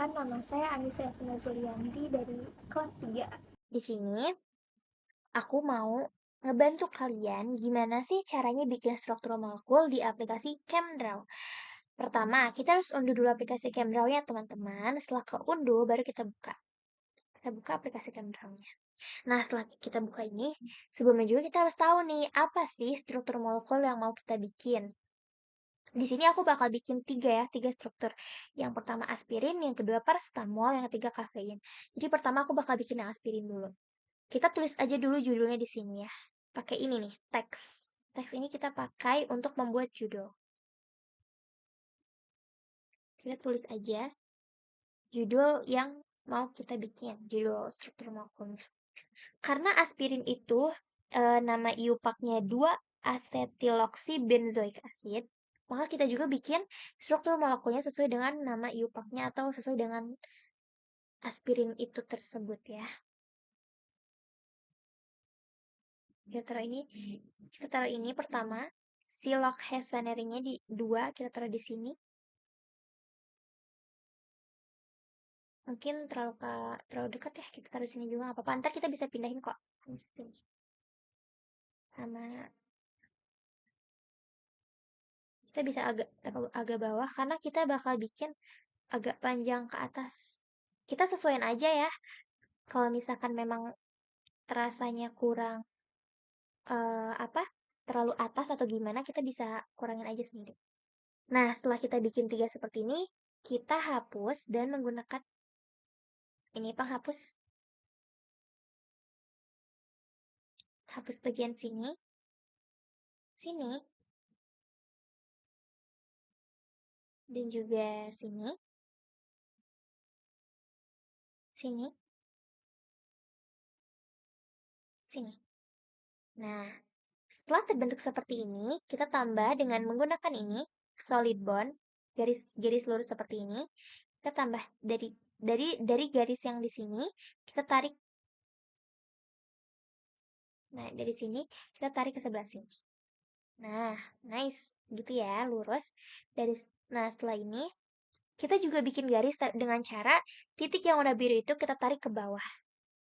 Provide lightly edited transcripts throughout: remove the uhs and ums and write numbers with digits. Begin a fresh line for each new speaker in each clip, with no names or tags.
Perkenalkan, nama saya Anissa Evina Zulianti dari kelas 3.
Di sini, aku mau ngebantu kalian gimana sih caranya bikin struktur molekul di aplikasi ChemDraw. Pertama, kita harus unduh dulu aplikasi ChemDraw-nya, teman-teman. Setelah keunduh, baru kita buka. Kita buka aplikasi ChemDraw-nya. Nah, setelah kita buka ini, sebelumnya juga kita harus tahu nih, apa sih struktur molekul yang mau kita bikin. Di sini aku bakal bikin tiga struktur. Yang pertama aspirin, yang kedua paracetamol, yang ketiga kafein. Jadi pertama aku bakal bikin yang aspirin dulu. Kita tulis aja dulu judulnya di sini ya. Pakai ini nih, teks. Teks ini kita pakai untuk membuat judul. Kita tulis aja judul yang mau kita bikin, judul struktur molekulnya. Karena aspirin itu nama iupaknya 2-asetiloksi-benzoik acid, maka kita juga bikin struktur molekulnya sesuai dengan nama iupaknya atau sesuai dengan aspirin itu tersebut ya. Kita taruh ini pertama, siloxanes-nya di 2, kita taruh di sini. Mungkin terlalu dekat ya, kita taruh sini juga nggak apa-apa. Ntar kita bisa pindahin kok. Sini. Sama kita bisa agak bawah karena kita bakal bikin agak panjang ke atas. Kita sesuaiin aja ya. Kalau misalkan memang terasanya kurang apa? Terlalu atas atau gimana, kita bisa kurangin aja sendiri. Nah, setelah kita bikin 3 seperti ini, kita hapus dan menggunakan ini penghapus. Hapus bagian sini, sini, dan juga sini, sini, sini. Nah, setelah terbentuk seperti ini, kita tambah dengan menggunakan ini, solid bond, garis lurus seperti ini. Kita tambah dari garis yang di sini, kita tarik. Nah, dari sini kita tarik ke sebelah sini. Nah, nice. Gitu ya, lurus. Nah, setelah ini kita juga bikin garis dengan cara titik yang warna biru itu kita tarik ke bawah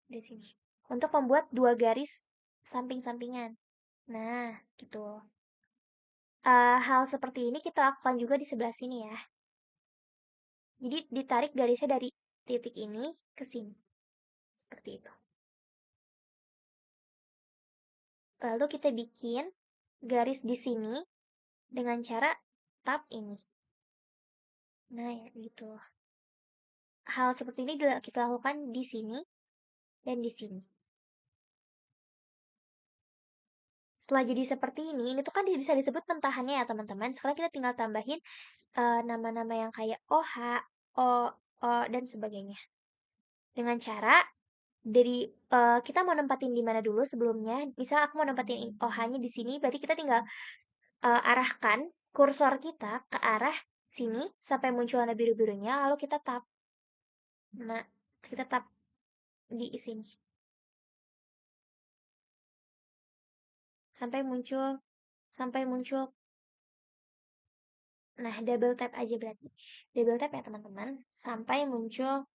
di sini. Untuk membuat 2 garis samping-sampingan. Nah, gitu. Hal seperti ini kita lakukan juga di sebelah sini ya. Jadi ditarik garisnya dari titik ini ke sini. Seperti itu. Lalu kita bikin garis di sini dengan cara tap ini. Nah, ya gitu. Hal seperti ini kita lakukan di sini dan di sini. Setelah jadi seperti ini tuh kan bisa disebut pentahannya ya teman-teman. Sekarang kita tinggal tambahin nama-nama yang kayak OH, O, O, dan sebagainya. Dengan cara kita mau nempatin di mana dulu sebelumnya. Misal aku mau nempatin OH-nya di sini, berarti kita tinggal arahkan kursor kita ke arah sini sampai muncul warna biru-birunya, lalu kita tap. Nah, kita tap di sini. Sampai muncul. Nah, double tap aja berarti. Double tap ya teman-teman, sampai muncul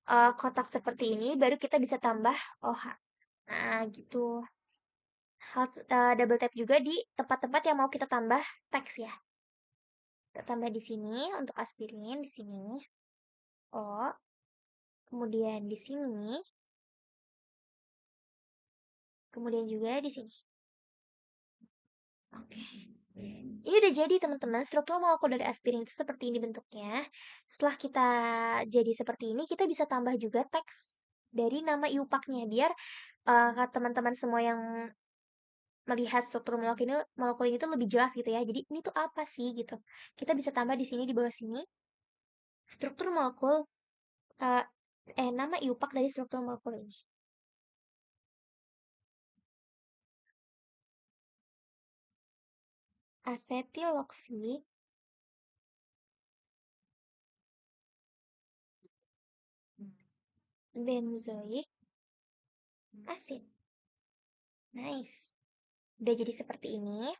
kotak seperti ini, baru kita bisa tambah OH. Nah, gitu. Double tap juga di tempat-tempat yang mau kita tambah teks ya. Kita tambah di sini untuk aspirin, di sini. O. Kemudian di sini. Kemudian juga di sini. Oke. Ini udah jadi teman-teman, struktur molekul dari aspirin itu seperti ini bentuknya. Setelah kita jadi seperti ini, kita bisa tambah juga teks dari nama iupaknya biar teman-teman semua yang melihat struktur molekul ini tuh lebih jelas gitu ya. Jadi ini tuh apa sih gitu. Kita bisa tambah di sini di bawah sini struktur molekul uh, nama iupak dari struktur molekul ini. Asetiloksi benzoik acid. Nice. Udah jadi seperti ini.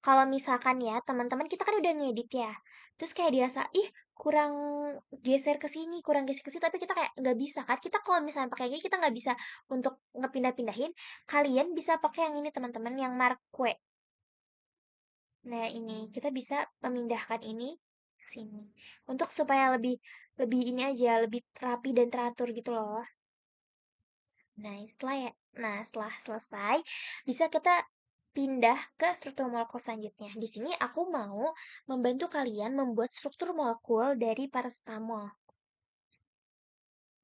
Kalau misalkan ya, teman-teman kita kan udah ngedit ya. Terus kayak dirasa, ih kurang geser ke sini, kurang geser ke sini, tapi kita kayak nggak bisa kan. Kita kalau misalnya pakai gini, kita nggak bisa untuk ngepindah-pindahin. Kalian bisa pakai yang ini teman-teman, yang Marque. Nah ini, kita bisa memindahkan ini ke sini. Untuk supaya lebih lebih ini aja, lebih rapi dan teratur gitu loh. Nah, setelah selesai, bisa kita pindah ke struktur molekul selanjutnya. Di sini aku mau membantu kalian membuat struktur molekul dari paracetamol.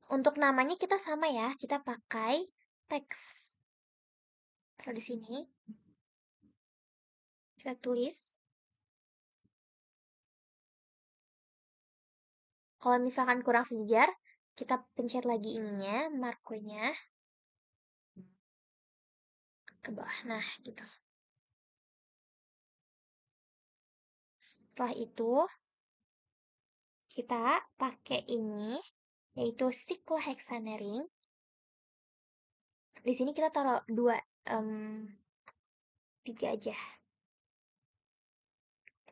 Untuk namanya kita sama ya, kita pakai teks. Taruh di sini, kita tulis. Kalau misalkan kurang sejajar, kita pencet lagi ininya, markernya ke bawah. Nah, gitu. Setelah itu, kita pakai ini, yaitu cyclohexanering. Di sini kita taruh dua, tiga aja.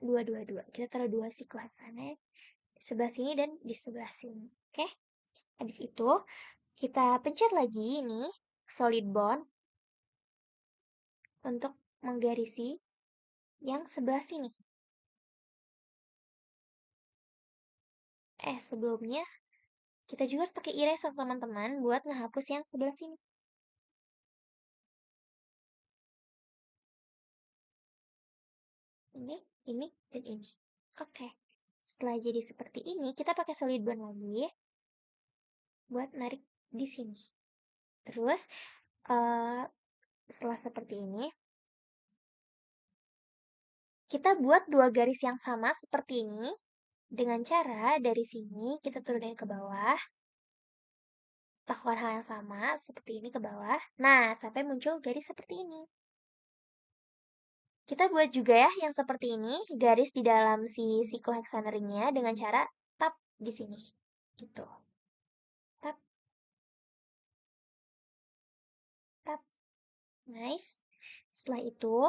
Dua. Kita taruh dua cyclohexane di sebelah sini dan di sebelah sini. Oke? Habis itu, kita pencet lagi ini, solid bond, untuk menggarisi yang sebelah sini. Sebelumnya, kita juga harus pakai eraser teman-teman buat ngehapus yang sebelah sini. Ini, dan ini. Oke. Setelah jadi seperti ini, kita pakai solid bond lagi buat narik di sini. Terus, setelah seperti ini, kita buat dua garis yang sama seperti ini dengan cara dari sini kita turunin ke bawah, lakukan hal yang sama seperti ini ke bawah. Nah, sampai muncul garis seperti ini. Kita buat juga ya yang seperti ini, garis di dalam si cyclohexaneringnya dengan cara tap di sini. Gitu. Tap, tap. Nice. Setelah itu,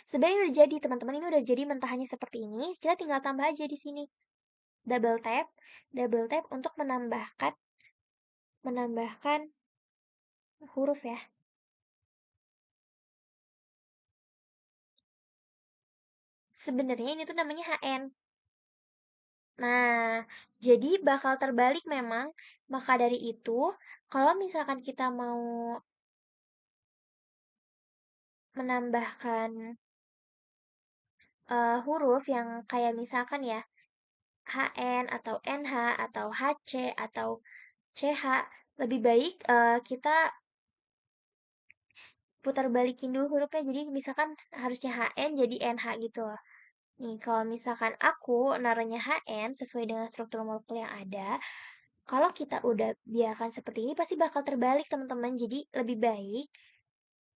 sebenarnya udah jadi teman-teman, ini udah jadi mentahannya seperti ini. Kita tinggal tambah aja di sini. Double tap untuk menambahkan huruf ya. Sebenarnya ini tuh namanya HN. Nah, jadi bakal terbalik memang. Maka dari itu, kalau misalkan kita mau menambahkan huruf yang kayak misalkan ya, HN atau NH atau HC atau CH, lebih baik kita putar balikin dulu hurufnya. Jadi misalkan harusnya HN jadi NH gitu. Nih, kalau misalkan aku naruhnya HN sesuai dengan struktur molekul yang ada, kalau kita udah biarkan seperti ini pasti bakal terbalik teman-teman. Jadi lebih baik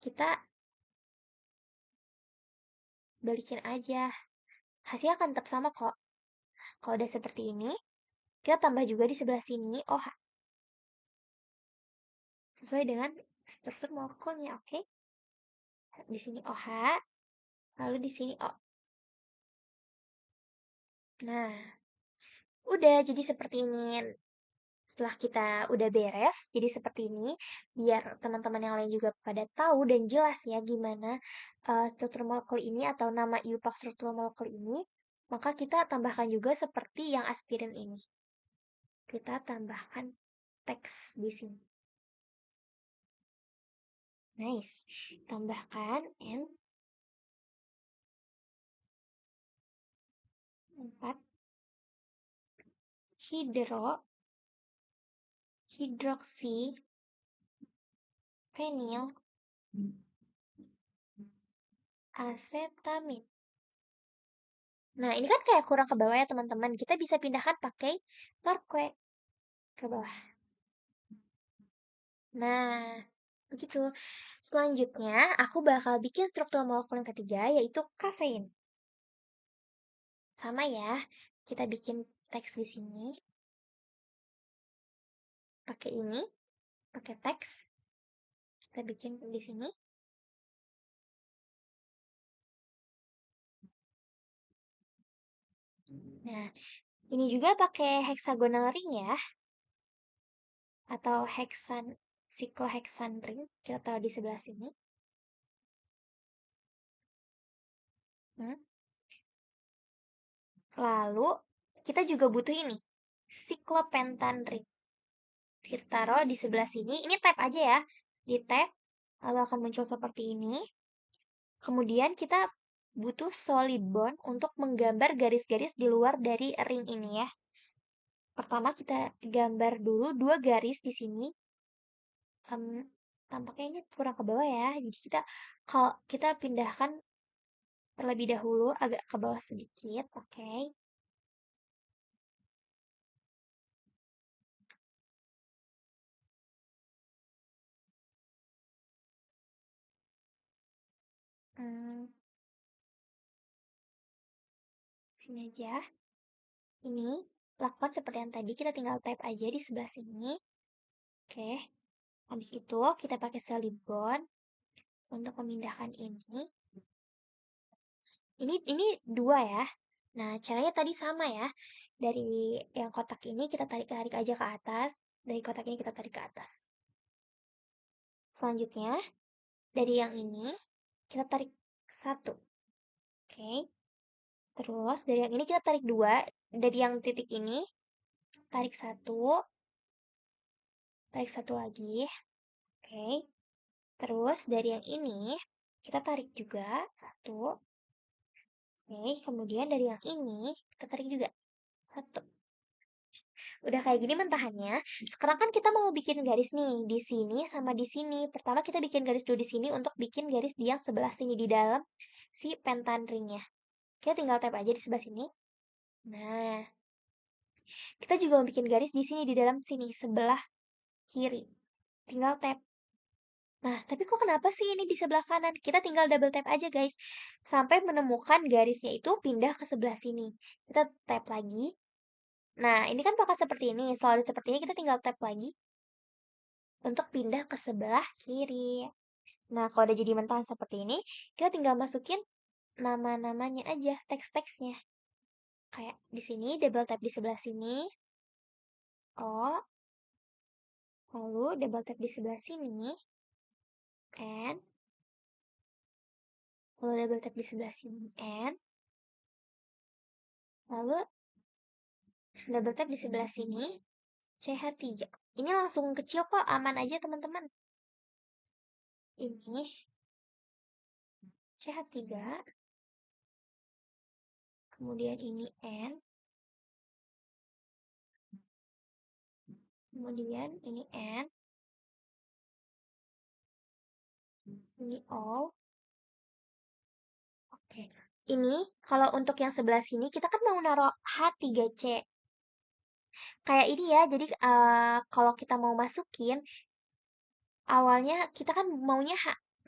kita balikin aja. Hasilnya akan tetap sama kok. Kalau udah seperti ini, kita tambah juga di sebelah sini OH. Sesuai dengan struktur molekulnya, oke? Di sini OH, lalu di sini O. Nah, udah jadi seperti ini. Setelah kita udah beres, jadi seperti ini, biar teman-teman yang lain juga pada tahu dan jelas ya gimana struktur molekul ini atau nama IUPAC struktur molekul ini, maka kita tambahkan juga seperti yang aspirin ini. Kita tambahkan teks di sini. Nice. Tambahkan N 4 hidroksi fenil asetamin. Nah, ini kan kayak kurang ke bawah ya, teman-teman. Kita bisa pindahkan pakai marque ke bawah. Nah, begitu. Selanjutnya, aku bakal bikin struktur molekul yang ketiga, yaitu kafein. Sama ya, kita bikin teks di sini. Pakai ini, pakai teks. Kita bikin di sini. Nah, ini juga pakai hexagonal ring ya, atau cyclohexane ring, kita taruh di sebelah sini. Hmm. Lalu, kita juga butuh ini, cyclopentan ring. Kita taruh di sebelah sini, ini tap aja ya, di tap, lalu akan muncul seperti ini. Kemudian kita butuh solid bond untuk menggambar garis-garis di luar dari ring ini ya. Pertama kita gambar dulu 2 garis di sini. Tampaknya ini kurang ke bawah ya. Jadi kalau kita pindahkan terlebih dahulu agak ke bawah sedikit, oke. Hmm, sini aja. Ini lakukan seperti yang tadi, kita tinggal type aja di sebelah sini. Oke. Habis itu kita pakai solid bond untuk memindahkan ini. Ini 2 ya. Nah, caranya tadi sama ya. Dari yang kotak ini kita tarik-tarik aja ke atas. Dari kotak ini kita tarik ke atas. Selanjutnya, dari yang ini kita tarik 1. Oke. Terus dari yang ini kita tarik 2. Dari yang titik ini tarik 1. Tarik 1 lagi. Oke. Terus dari yang ini kita tarik juga 1. Oke, kemudian dari yang ini kita tarik juga 1. Udah kayak gini mentahannya. Sekarang kan kita mau bikin garis nih di sini sama di sini. Pertama kita bikin garis dulu di sini untuk bikin garis di yang sebelah sini di dalam si pentan ringnya. Kita tinggal tap aja di sebelah sini. Nah, kita juga mau bikin garis di sini di dalam sini sebelah kiri. Tinggal tap. Nah, tapi kok kenapa sih ini di sebelah kanan? Kita tinggal double tap aja guys. Sampai menemukan garisnya itu pindah ke sebelah sini. Kita tap lagi. Nah, ini kan bakal seperti ini. Selalu seperti ini kita tinggal tap lagi untuk pindah ke sebelah kiri. Nah, kalau udah jadi mentahan seperti ini, kita tinggal masukin nama-namanya aja, teks-teksnya. Kayak di sini, double tap di sebelah sini. O, lalu double tap di sebelah sini. N, lalu double tap di sebelah sini. N, lalu double tap di sebelah sini. CH3. Ini langsung kecil kok, aman aja teman-teman. Ini CH3. Kemudian ini N. Kemudian ini N. Ini O. Oke. Ini kalau untuk yang sebelah sini kita kan mau naruh H3C. Kayak ini ya. Jadi kalau kita mau masukin awalnya kita kan maunya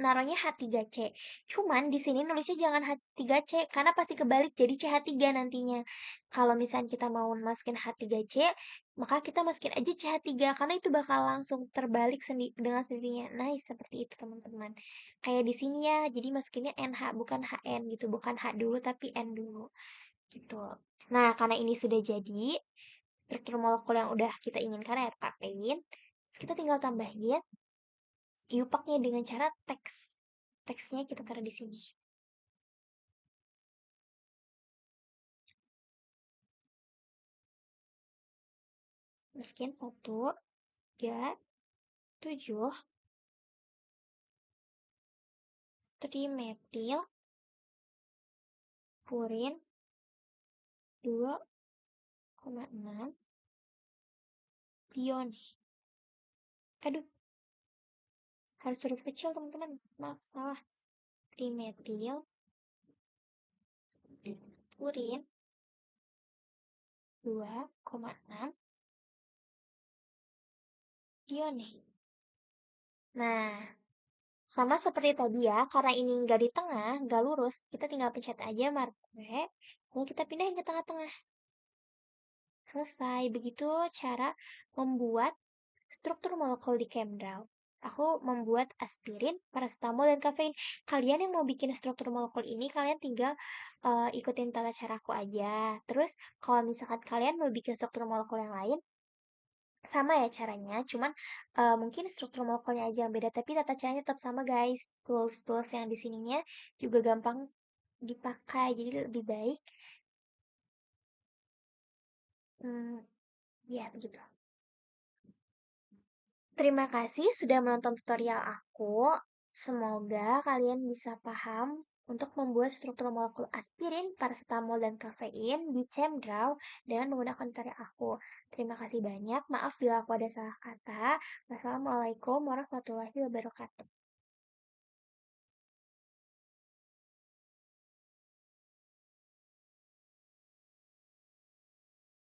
naruhnya H3C. Cuman di sini nulisnya jangan H3C karena pasti kebalik jadi CH3 nantinya. Kalau misalnya kita mau masukin H3C, maka kita masukin aja CH3 karena itu bakal langsung terbalik dengan sendirinya. Nice, seperti itu teman-teman. Kayak di sini ya, jadi masukinnya NH bukan HN gitu, bukan H dulu tapi N dulu gitu. Nah, karena ini sudah jadi struktur molekul yang udah kita inginkan ya, kapein, terus kita tinggal tambahin iupaknya dengan cara teks. Teksnya kita taruh di sini. Masukin 1, 3, 7, trimetil, purin, 2,6, pion. Aduh, harus huruf kecil teman-teman. Maaf, salah. Trimetil, purin, 2,6, pion. Nah, sama seperti tadi ya, karena ini nggak di tengah, nggak lurus, kita tinggal pencet aja marque, lalu kita pindahin ke tengah-tengah. Selesai. Begitu cara membuat struktur molekul di ChemDraw. Aku membuat aspirin, paracetamol, dan kafein. Kalian yang mau bikin struktur molekul ini, kalian tinggal, ikutin tata caraku aja. Terus kalau misalkan kalian mau bikin struktur molekul yang lain, sama ya caranya, cuman, mungkin struktur molekulnya aja yang beda, tapi tata caranya tetap sama guys. Tools-tools yang di sininya juga gampang dipakai, jadi lebih baik, mmm, ya begitu. Terima kasih sudah menonton tutorial aku. Semoga kalian bisa paham untuk membuat struktur molekul aspirin, paracetamol, dan kafein di ChemDraw dengan menggunakan tutorial aku. Terima kasih banyak. Maaf bila aku ada salah kata. Wassalamualaikum warahmatullahi wabarakatuh.